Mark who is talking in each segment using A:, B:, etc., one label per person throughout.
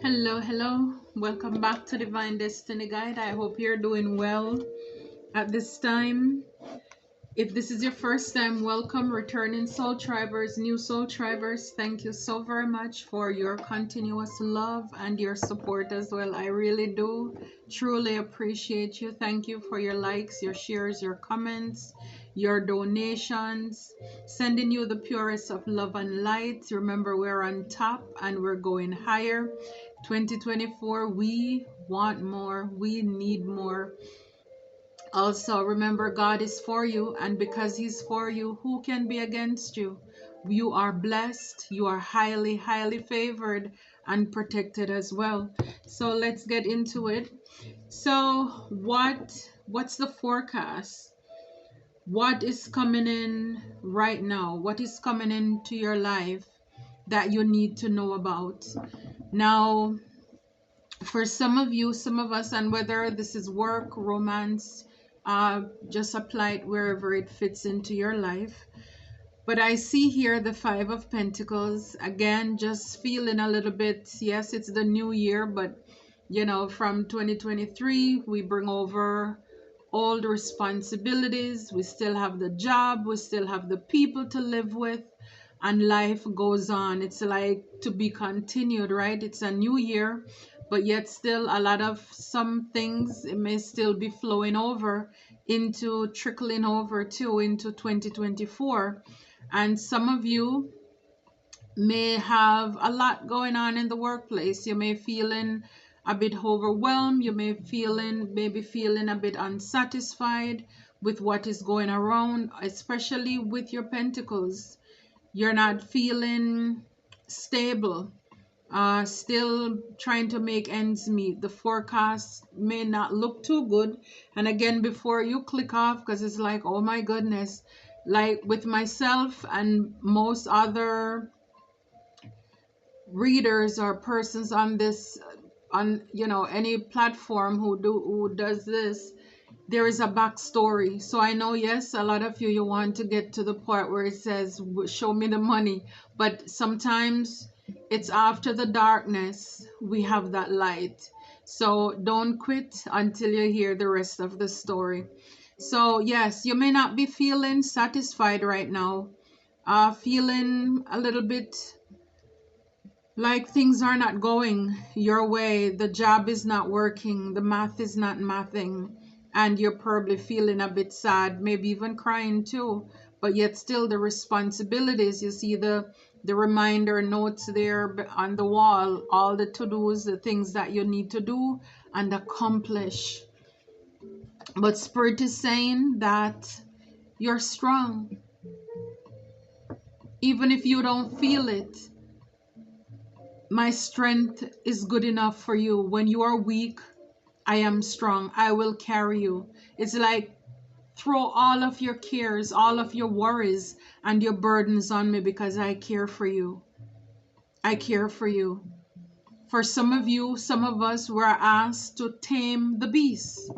A: Hello, hello. Welcome back to Divine Destiny Guide. I hope you're doing well at this time. If this is your first time, welcome. Returning Soul Tribers, new Soul Tribers, thank you so very much for your continuous love and your support as well. I really do truly appreciate you. Thank you for your likes, your shares, your comments, your donations, sending you the purest of love and light. Remember, we're on top and we're going higher. 2024, we want more, we need more. Also, remember, God is for you, and because He's for you, who can be against you? You are blessed, you are highly, highly favored and protected as well. So let's get into it. So, what's the forecast? What is coming in right now? What is coming into your life that you need to know about? Now, for some of you, some of us, and whether this is work, romance, just apply it wherever it fits into your life. But I see here the Five of Pentacles. Again, just feeling a little bit, yes, it's the new year, but from 2023, we bring over old responsibilities. We still have the job, we still have the people to live with, and life goes on. It's like to be continued, right? It's a new year, but yet still a lot of some things, it may still be flowing over into trickling over too into 2024. And some of you may have a lot going on in the workplace. You may feeling a bit overwhelmed. You maybe feeling a bit unsatisfied with what is going around, especially with your pentacles. You're not feeling stable. Still trying to make ends meet. The forecast may not look too good. And again, before you click off, because it's like, oh my goodness, like with myself and most other readers or persons on this, on any platform who does this, there is a backstory. So I know, yes, a lot of you want to get to the part where it says show me the money, but sometimes it's after the darkness we have that light. So don't quit until you hear the rest of the story. So yes, you may not be feeling satisfied right now, feeling a little bit like things are not going your way, the job is not working, the math is not mathing, and you're probably feeling a bit sad, maybe even crying too. But yet still the responsibilities, you see the reminder notes there on the wall, all the to-dos, the things that you need to do and accomplish. But Spirit is saying that you're strong. Even if you don't feel it, my strength is good enough for you. When you are weak, I am strong. I will carry you. It's like throw all of your cares, all of your worries and your burdens on me because I care for you. I care for you. For some of you, some of us were asked to tame the beast.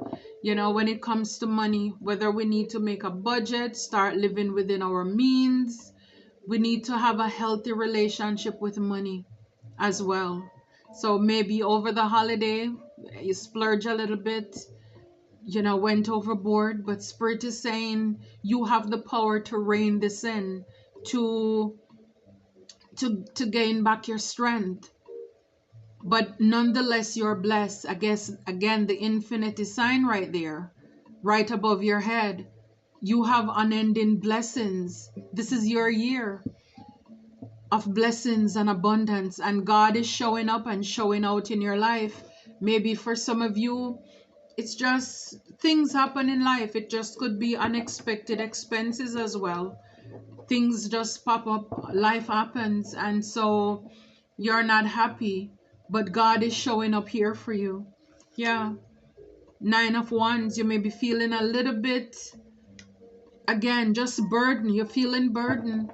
A: When it comes to money, whether we need to make a budget, start living within our means, we need to have a healthy relationship with money as well. So maybe over the holiday, you splurge a little bit, went overboard, but Spirit is saying you have the power to rein this in, to to gain back your strength. But nonetheless, you're blessed. I guess again, the infinity sign right there, right above your head. You have unending blessings. This is your year of blessings and abundance, and God is showing up and showing out in your life. Maybe for some of you, it's just things happen in life. It just could be unexpected expenses as well. Things just pop up, life happens, and so you're not happy, but God is showing up here for you. Yeah. Nine of Wands, you may be feeling a little bit, again, just burden. You're feeling burden,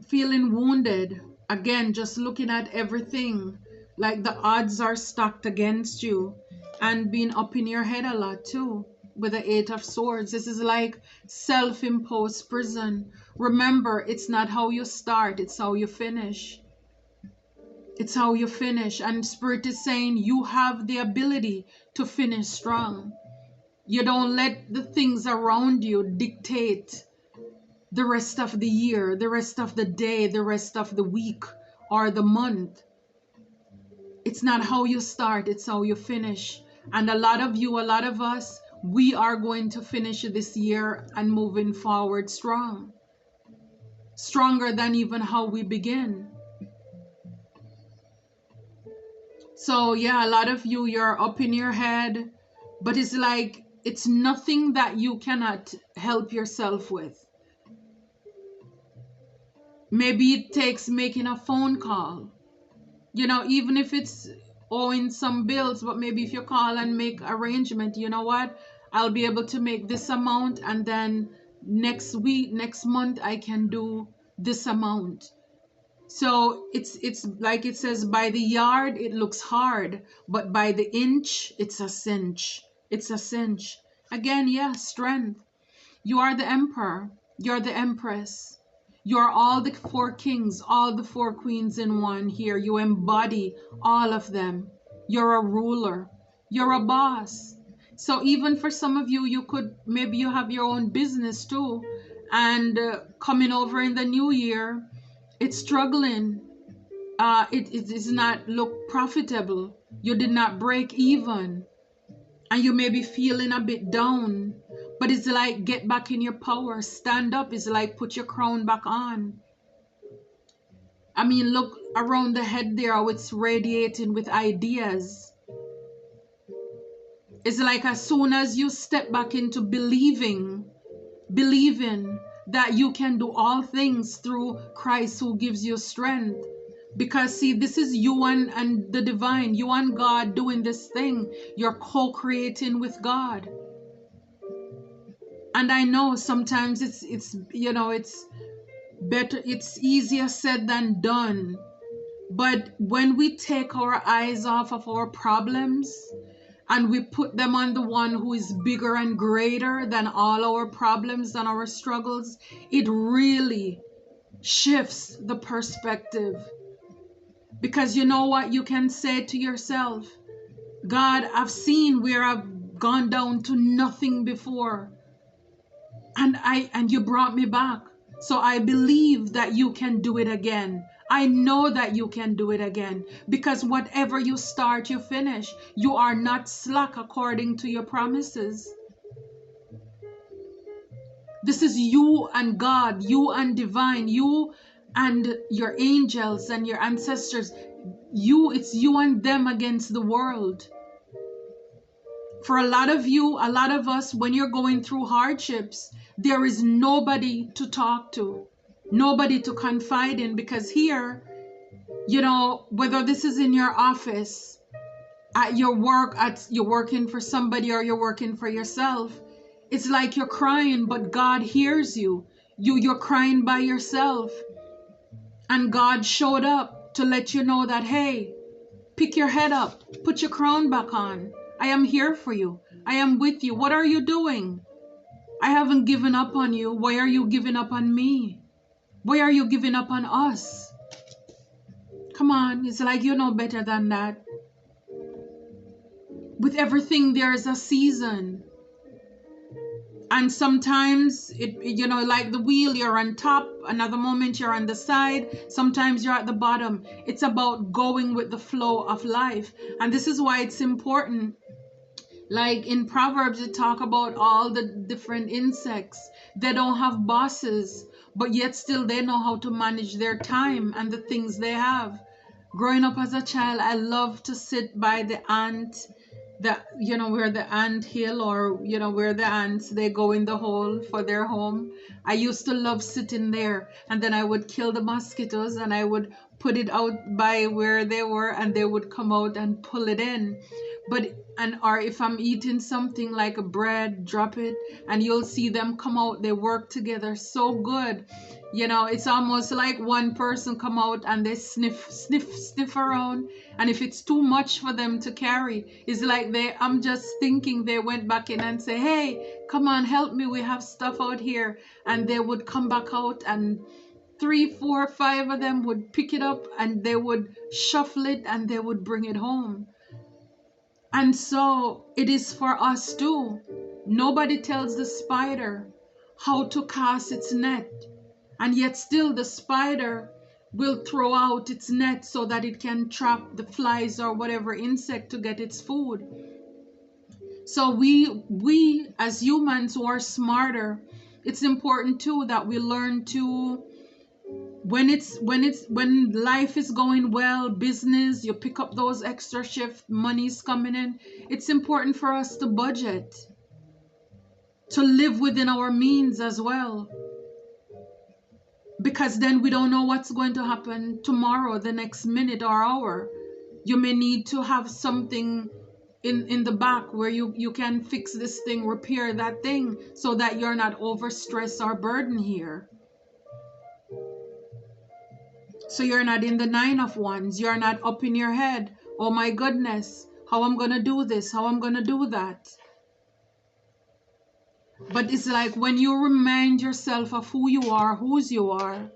A: feeling wounded. Again, just looking at everything like the odds are stacked against you, and being up in your head a lot too with the Eight of Swords. This is like self-imposed prison. Remember, it's not how you start, it's how you finish. It's how you finish. And Spirit is saying you have the ability to finish strong. You don't let the things around you dictate the rest of the year, the rest of the day, the rest of the week or the month. It's not how you start, it's how you finish. And a lot of you, a lot of us, we are going to finish this year and moving forward strong. Stronger than even how we begin. So yeah, a lot of you, you're up in your head, but it's like it's nothing that you cannot help yourself with. Maybe it takes making a phone call, even if it's owing some bills, but maybe if you call and make arrangement, you know what, I'll be able to make this amount, and then next week, next month, I can do this amount. So it's like it says, by the yard it looks hard, but by the inch it's a cinch. It's a cinch. Again, yeah, strength. You are the emperor. You're the empress. You're all the four kings, all the four queens in one here. You embody all of them. You're a ruler. You're a boss. So even for some of you, maybe you have your own business too. And coming over in the new year, it's struggling. It does not look profitable. You did not break even. And you may be feeling a bit down. But it's like, get back in your power. Stand up. It's like, put your crown back on. I mean, look around the head there, how it's radiating with ideas. It's like as soon as you step back into believing that you can do all things through Christ who gives you strength. Because see, this is you and the divine, you and God doing this thing. You're co-creating with God. And I know sometimes it's better, it's easier said than done. But when we take our eyes off of our problems and we put them on the one who is bigger and greater than all our problems and our struggles, it really shifts the perspective. Because you know what you can say to yourself? God, I've seen where I've gone down to nothing before. And you brought me back. So I believe that you can do it again. I know that you can do it again. Because whatever you start, you finish. You are not slack according to your promises. This is you and God, you and divine, you and your angels and your ancestors. It's you and them against the world. For a lot of you, a lot of us, when you're going through hardships, there is nobody to talk to, nobody to confide in, because here, whether this is in your office, at your work, you're working for somebody or you're working for yourself, it's like you're crying, but God hears you. You're crying by yourself. And God showed up to let you know that, hey, pick your head up, put your crown back on. I am here for you. I am with you. What are you doing? I haven't given up on you. Why are you giving up on me? Why are you giving up on us? Come on, it's like you know better than that. With everything, there is a season. And sometimes, like the wheel, you're on top. Another moment, you're on the side. Sometimes you're at the bottom. It's about going with the flow of life. And this is why it's important. Like in Proverbs, you talk about all the different insects. They don't have bosses, but yet still they know how to manage their time and the things they have. Growing up as a child, I loved to sit by the ant, where the ant hill, or where the ants, they go in the hole for their home. I used to love sitting there, and then I would kill the mosquitoes and I would put it out by where they were, and they would come out and pull it in. Or if I'm eating something like a bread, drop it, and you'll see them come out. They work together so good. It's almost like one person come out and they sniff around. And if it's too much for them to carry, it's like I'm just thinking they went back in and say, hey, come on, help me. We have stuff out here. And they would come back out and 3, 4, 5 of them would pick it up and they would shuffle it and they would bring it home. And so it is for us too. Nobody tells the spider how to cast its net, and yet still the spider will throw out its net so that it can trap the flies or whatever insect to get its food. So we as humans who are smarter, it's important too that we learn to, when life is going well, business, you pick up those extra shift, money's coming in, it's important for us to budget, to live within our means as well, because then we don't know what's going to happen tomorrow, the next minute or hour. You may need to have something in the back where you can fix this thing, repair that thing, so that you're not overstressed or burdened here. So you're not in the 9 of Wands. You're not up in your head. Oh my goodness, how I'm going to do this, how I'm going to do that. But it's like when you remind yourself of who you are, whose you are.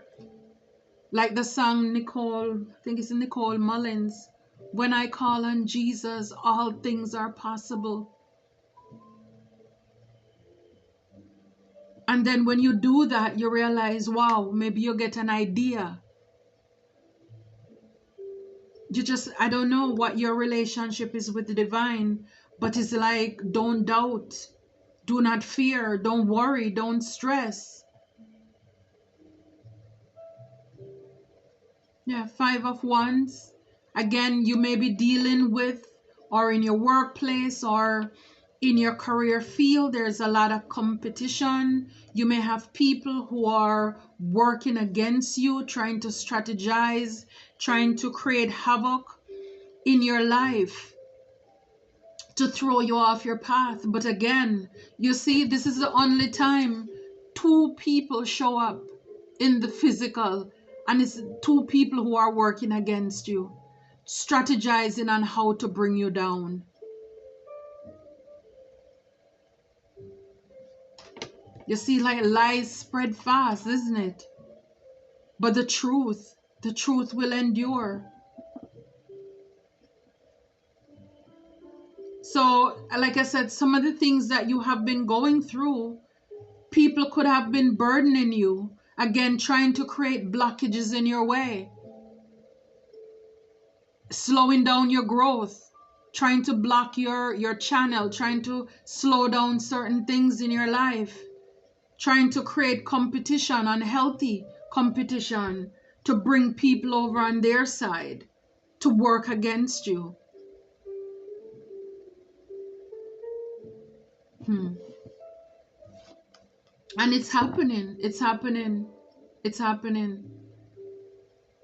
A: Like the song Nicole, I think it's Nicole Mullins, when I call on Jesus, all things are possible. And then when you do that, you realize, wow, maybe you get an idea. You just, I don't know what your relationship is with the divine, but it's like, don't doubt, do not fear, don't worry, don't stress. Yeah, 5 of Wands. Again, you may be dealing with, or in your workplace or in your career field, there's a lot of competition. You may have people who are working against you, trying to strategize, trying to create havoc in your life to throw you off your path. But again, you see, this is the only time 2 people show up in the physical, and it's 2 people who are working against you, strategizing on how to bring you down. You see, like lies spread fast, isn't it? But the truth will endure. So, like I said, some of the things that you have been going through, people could have been burdening you, again, trying to create blockages in your way, slowing down your growth, trying to block your channel, trying to slow down certain things in your life, trying to create competition, unhealthy competition, to bring people over on their side, to work against you. And it's happening. It's happening. It's happening.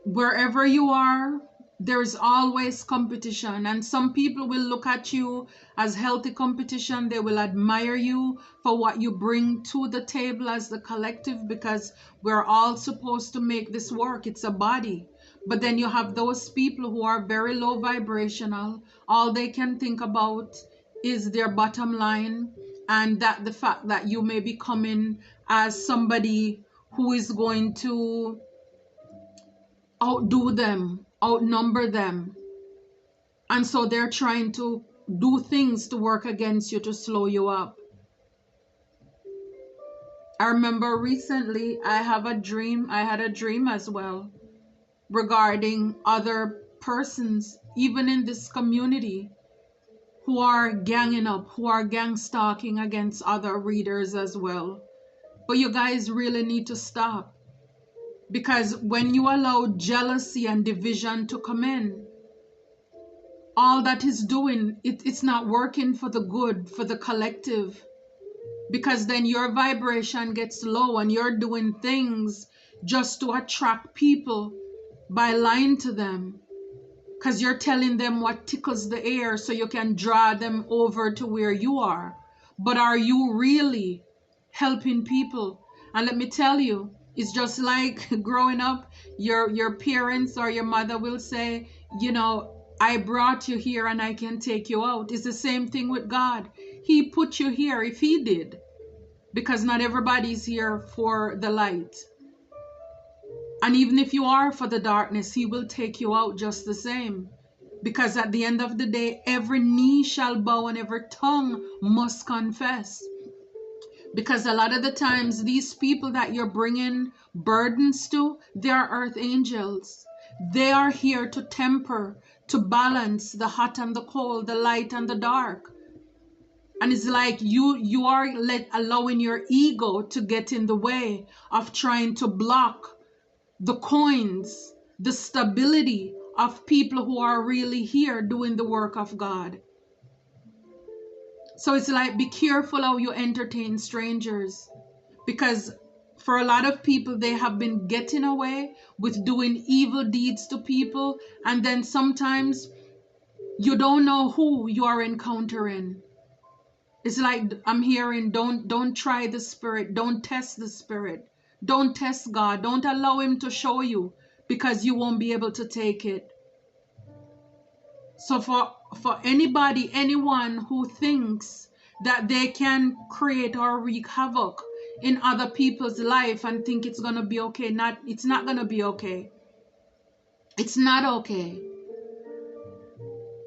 A: Wherever you are, there's always competition. And some people will look at you as healthy competition. They will admire you for what you bring to the table as the collective, because we're all supposed to make this work. It's a body. But then you have those people who are very low vibrational. All they can think about is their bottom line, and that the fact that you may be coming as somebody who is going to outdo them, outnumber them. And so they're trying to do things to work against you, to slow you up. I remember recently I had a dream as well regarding other persons, even in this community, who are ganging up, who are gang stalking against other readers as well. But you guys really need to stop, because when you allow jealousy and division to come in, all that is doing, it's not working for the good, for the collective, because then your vibration gets low and you're doing things just to attract people by lying to them, because you're telling them what tickles the air so you can draw them over to where you are. But are you really helping people? And let me tell you, it's just like growing up, your parents or your mother will say, you know, I brought you here and I can take you out. It's the same thing with God. He put you here if he did, because not everybody's here for the light. And even if you are for the darkness, he will take you out just the same. Because at the end of the day, every knee shall bow and every tongue must confess. Because a lot of the times, these people that you're bringing burdens to, they are earth angels. They are here to temper, to balance the hot and the cold, the light and the dark. And it's like you are allowing your ego to get in the way of trying to block the coins, the stability of people who are really here doing the work of God. So it's like, be careful how you entertain strangers, because for a lot of people, they have been getting away with doing evil deeds to people, and then sometimes you don't know who you are encountering. It's like I'm hearing, don't try the spirit, don't test the spirit, don't test God, don't allow him to show you, because you won't be able to take it. So for anybody, anyone who thinks that they can create or wreak havoc in other people's life and think it's gonna be okay, it's not gonna be okay. It's not okay.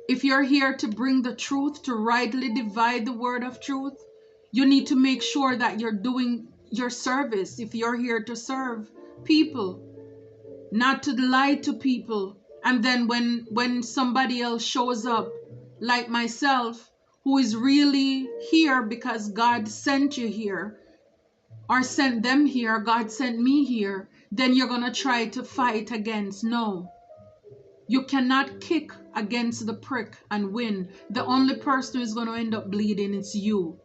A: If you're here to bring the truth, to rightly divide the word of truth, you need to make sure that you're doing your service. If you're here to serve people, not to lie to people, and then when somebody else shows up, like myself, who is really here because God sent you here, or sent them here, God sent me here, then you're gonna try to fight against. No, you cannot kick against the prick and win. The only person who is going to end up bleeding is you.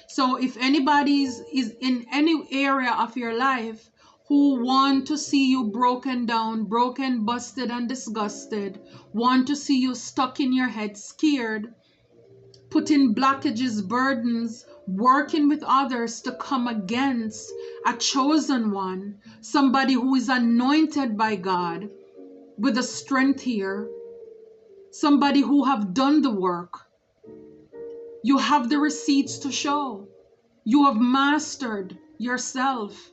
A: So if anybody is in any area of your life who want to see you broken down, broken, busted, and disgusted, want to see you stuck in your head, scared, putting blockages, burdens, working with others to come against a chosen one, somebody who is anointed by God with the strength here, somebody who have done the work. You have the receipts to show. You have mastered yourself.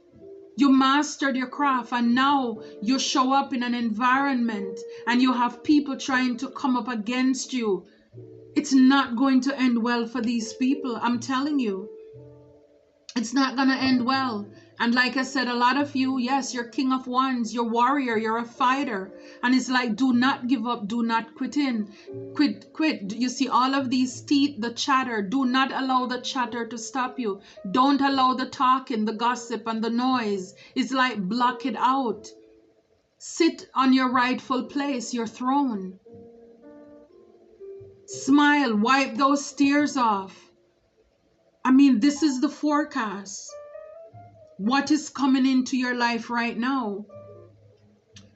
A: You mastered your craft, and now you show up in an environment and you have people trying to come up against you. It's not going to end well for these people. I'm telling you, it's not going to end well. And like I said, a lot of you, yes, you're king of wands, you're warrior, you're a fighter. And it's like, do not give up, do not quit. You see all of these teeth, the chatter, do not allow the chatter to stop you. Don't allow the talking, the gossip, and the noise. It's like, block it out. Sit on your rightful place, your throne. Smile, wipe those tears off. I mean, this is the forecast. What is coming into your life right now?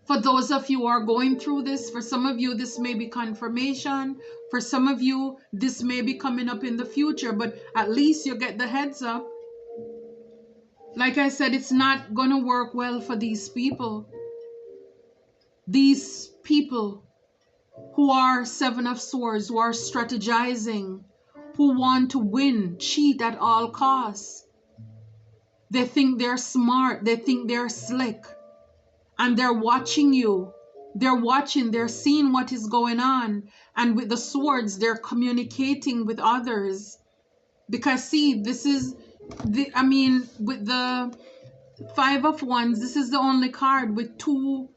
A: For those of you who are going through this, for some of you, this may be confirmation. For some of you, this may be coming up in the future, but at least you get the heads up. Like I said, it's not going to work well for these people. These people who are Seven of Swords, who are strategizing, who want to win, cheat at all costs. They think they're smart, they think they're slick, and they're watching you. They're watching, they're seeing what is going on, and with the swords, they're communicating with others. Because see, this is with the Five of Wands, this is the only card with two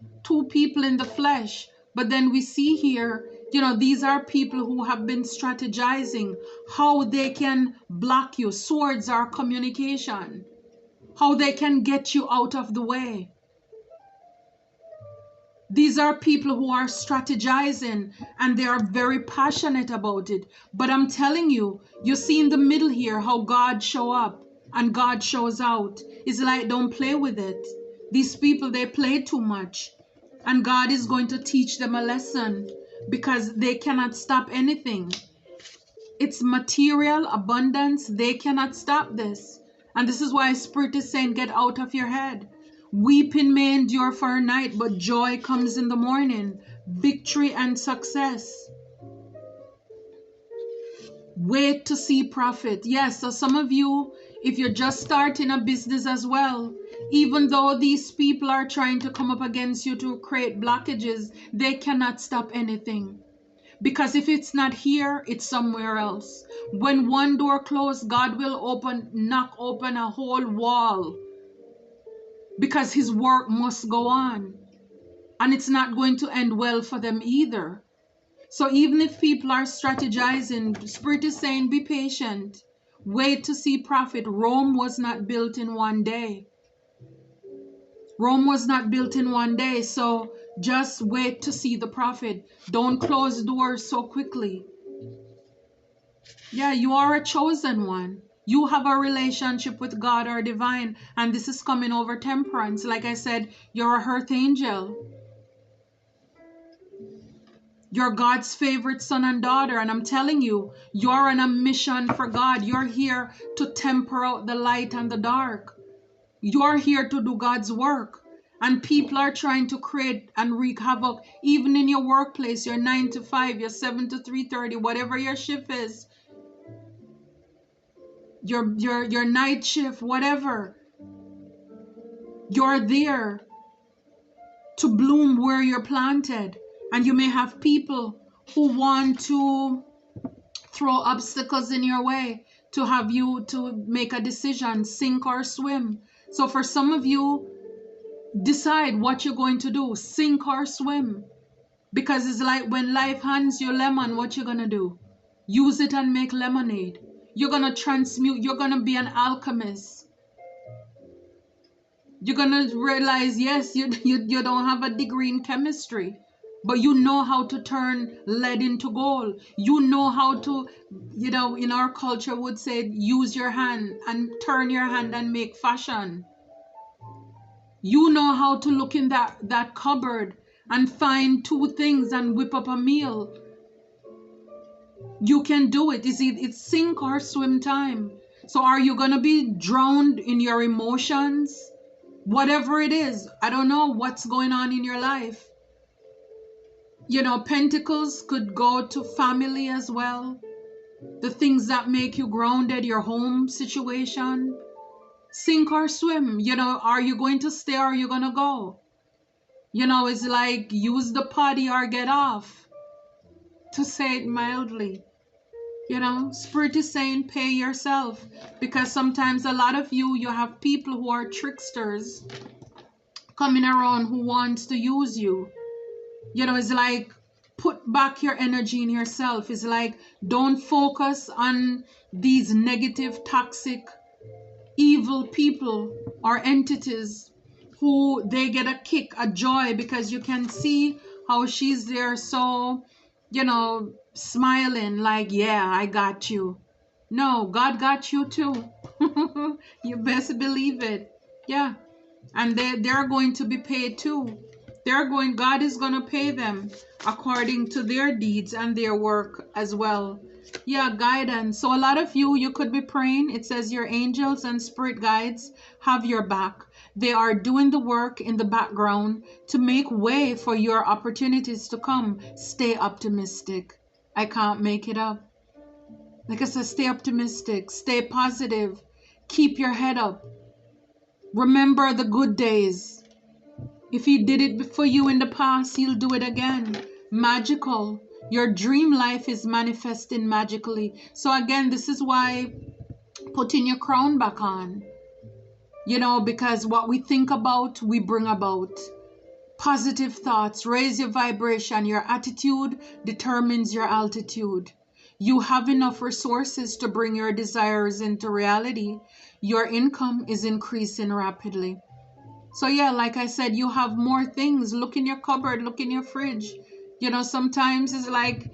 A: people in the flesh. But then we see here, these are people who have been strategizing how they can block you. Swords are communication. How they can get you out of the way. These are people who are strategizing and they are very passionate about it. But I'm telling you, you see in the middle here how God show up and God shows out. It's like, don't play with it. These people, they play too much. And God is going to teach them a lesson because they cannot stop anything. It's material abundance. They cannot stop this. And this is why Spirit is saying, get out of your head. Weeping may endure for a night, but joy comes in the morning. Victory and success. Wait to see profit. Yes, so some of you, if you're just starting a business as well, Even though these people are trying to come up against you to create blockages, they cannot stop anything. Because if it's not here, it's somewhere else. When one door closed, God will knock open a whole wall, because his work must go on. And it's not going to end well for them either. So even if people are strategizing, Spirit is saying, be patient. Wait to see profit. Rome was not built in one day. Rome was not built in one day. So just wait to see the profit. Don't close doors so quickly. Yeah, you are a chosen one. You have a relationship with God or divine. And this is coming over temperance. Like I said, you're a earth angel. You're God's favorite son and daughter. And I'm telling you, you're on a mission for God. You're here to temper out the light and the dark. You're here to do God's work. And people are trying to create and wreak havoc, even in your workplace, your 9 to 5, your 7 to 3:30, whatever your shift is, your night shift, whatever. You're there to bloom where you're planted. And you may have people who want to throw obstacles in your way to have you to make a decision, sink or swim. So for some of you, decide what you're going to do, sink or swim. Because it's like when life hands you lemon, what you're going to do? Use it and make lemonade. You're going to transmute, you're going to be an alchemist. You're going to realize, yes, you don't have a degree in chemistry, but you know how to turn lead into gold. You know how to, in our culture would say, use your hand and turn your hand and make fashion. You know how to look in that cupboard and find 2 things and whip up a meal. You can do it. It's sink or swim time. So are you going to be drowned in your emotions? Whatever it is, I don't know what's going on in your life. Pentacles could go to family as well. The things that make you grounded, your home situation. Sink or swim. Are you going to stay or are you going to go? It's like use the potty or get off, to say it mildly. Spirit is saying pay yourself, because sometimes a lot of you have people who are tricksters coming around who wants to use you. It's like put back your energy in yourself. It's like don't focus on these negative, toxic, evil people or entities who they get a kick, a joy, because you can see how she's there so, smiling like, yeah, I got you. No, God got you too. You best believe it. Yeah. And they're going to be paid too. God is going to pay them according to their deeds and their work as well. Yeah, guidance. So a lot of you could be praying. It says your angels and spirit guides have your back. They are doing the work in the background to make way for your opportunities to come. Stay optimistic. I can't make it up. Like I said, stay optimistic. Stay positive. Keep your head up. Remember the good days. If he did it for you in the past, he'll do it again. Magical. Your dream life is manifesting magically. So again, this is why putting your crown back on. Because what we think about, we bring about. Positive thoughts, raise your vibration. Your attitude determines your altitude. You have enough resources to bring your desires into reality. Your income is increasing rapidly. So yeah, like I said, you have more things. Look in your cupboard, look in your fridge. Sometimes it's like,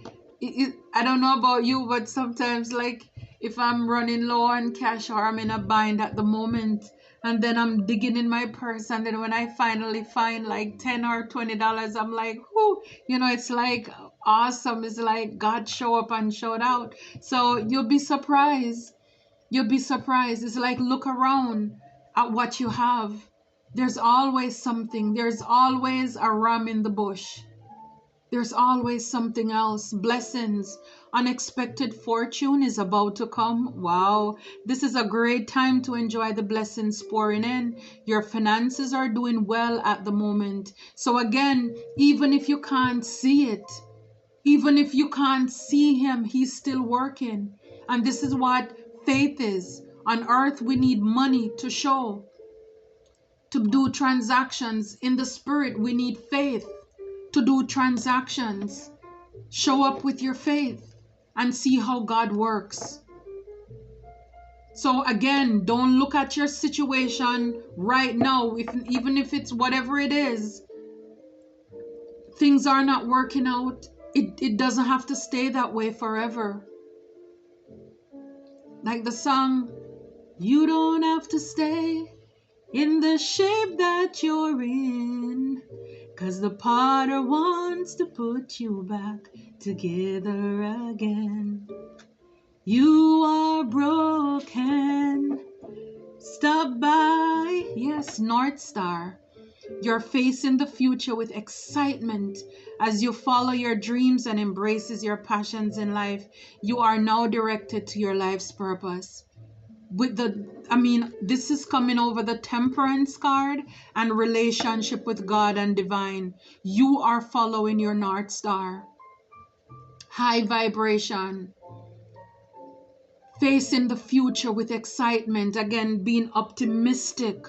A: I don't know about you, but sometimes like if I'm running low on cash or I'm in a bind at the moment, and then I'm digging in my purse, and then when I finally find like $10 or $20, I'm like, whoo, it's like awesome. It's like God show up and showed out. So you'll be surprised. You'll be surprised. It's like look around at what you have. There's always something. There's always a ram in the bush. There's always something else. Blessings. Unexpected fortune is about to come. Wow. This is a great time to enjoy the blessings pouring in. Your finances are doing well at the moment. So again, even if you can't see it, even if you can't see him, he's still working. And this is what faith is. On earth, we need money to show, to do transactions. In the spirit, we need faith to do transactions. Show up with your faith and see how God works. So again, don't look at your situation right now, even if it's whatever it is, things are not working out. It doesn't have to stay that way forever. Like the song, you don't have to stay in the shape that you're in, 'cause the potter wants to put you back together again. You are broken. Stop by. Yes, North Star. You're facing the future with excitement as you follow your dreams and embraces your passions in life. You are now directed to your life's purpose. This is coming over the temperance card and relationship with God and divine. You are following your North Star. High vibration. Facing the future with excitement. Again, being optimistic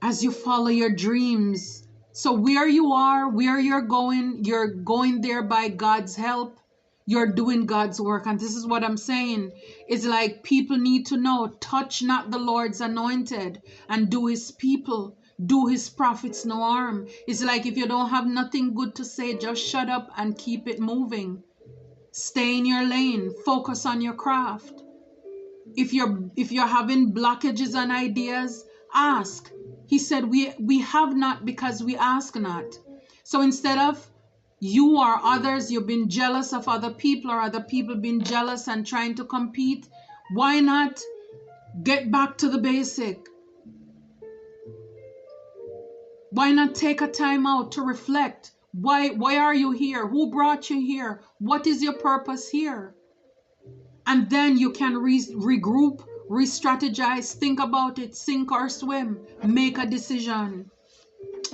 A: as you follow your dreams. So where you are, where you're going there by God's help. You're doing God's work. And this is what I'm saying. It's like people need to know, touch not the Lord's anointed and do his people, do his prophets no harm. It's like if you don't have nothing good to say, just shut up and keep it moving. Stay in your lane. Focus on your craft. If you're having blockages and ideas, ask. He said we have not because we ask not. So instead of you or others, you've been jealous of other people or other people being jealous and trying to compete, why not get back to the basic? Why not take a time out to reflect? Why are you here? Who brought you here? What is your purpose here? And then you can regroup, re-strategize, think about it, sink or swim, make a decision.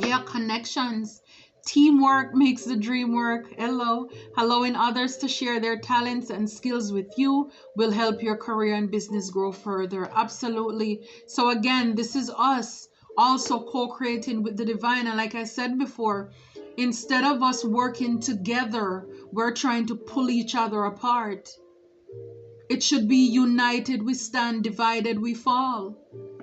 A: Yeah, connections. Teamwork makes the dream work. Hello. Allowing others to share their talents and skills with you will help your career and business grow further. Absolutely. So again, this is us also co-creating with the divine. And like I said before, instead of us working together, we're trying to pull each other apart. It should be united we stand, divided we fall.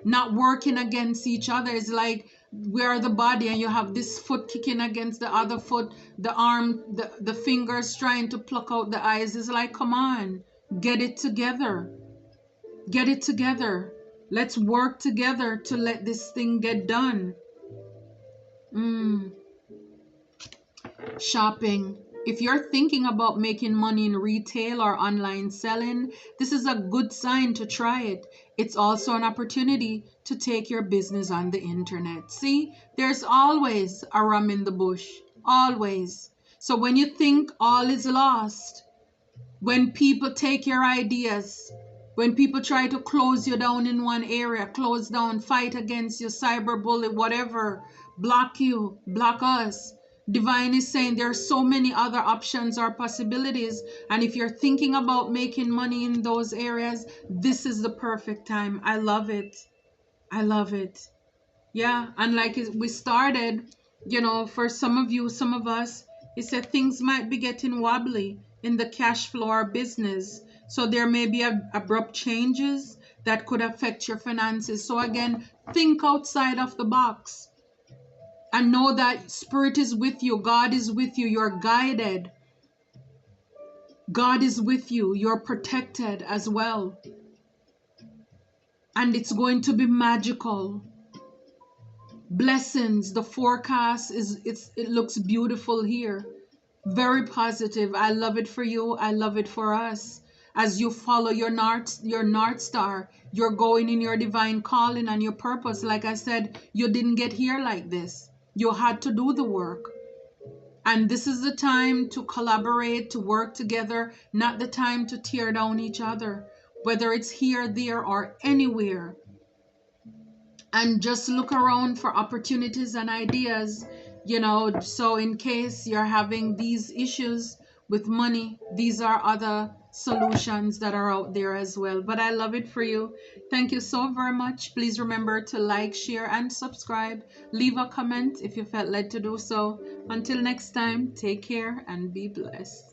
A: Not working against each other. It's like we are the body and you have this foot kicking against the other foot, the arm, the fingers trying to pluck out the eyes. It's like, come on, get it together. Get it together. Let's work together to let this thing get done. Shopping. If you're thinking about making money in retail or online selling, this is a good sign to try it. It's also an opportunity to take your business on the internet. See, there's always a ram in the bush. Always. So when you think all is lost, when people take your ideas, when people try to close you down in one area, close down, fight against you, cyberbully, whatever, block you, block us, Divine is saying there are so many other options or possibilities. And if you're thinking about making money in those areas, this is the perfect time. I love it. I love it. Yeah. And like we started, for some of you, some of us, it said things might be getting wobbly in the cash flow or business. So there may be abrupt changes that could affect your finances. So again, think outside of the box. And know that Spirit is with you. God is with you. You're guided. God is with you. You're protected as well. And it's going to be magical. Blessings. The forecast it looks beautiful here. Very positive. I love it for you. I love it for us. As you follow your North Star, you're going in your divine calling and your purpose. Like I said, you didn't get here like this. You had to do the work. And this is the time to collaborate, to work together, not the time to tear down each other, whether it's here, there, or anywhere. And just look around for opportunities and ideas, so in case you're having these issues with money, these are other solutions that are out there as well. But I love it for you. Thank you so very much. Please remember to like, share, and subscribe. Leave a comment if you felt led to do so. Until next time, take care and be blessed.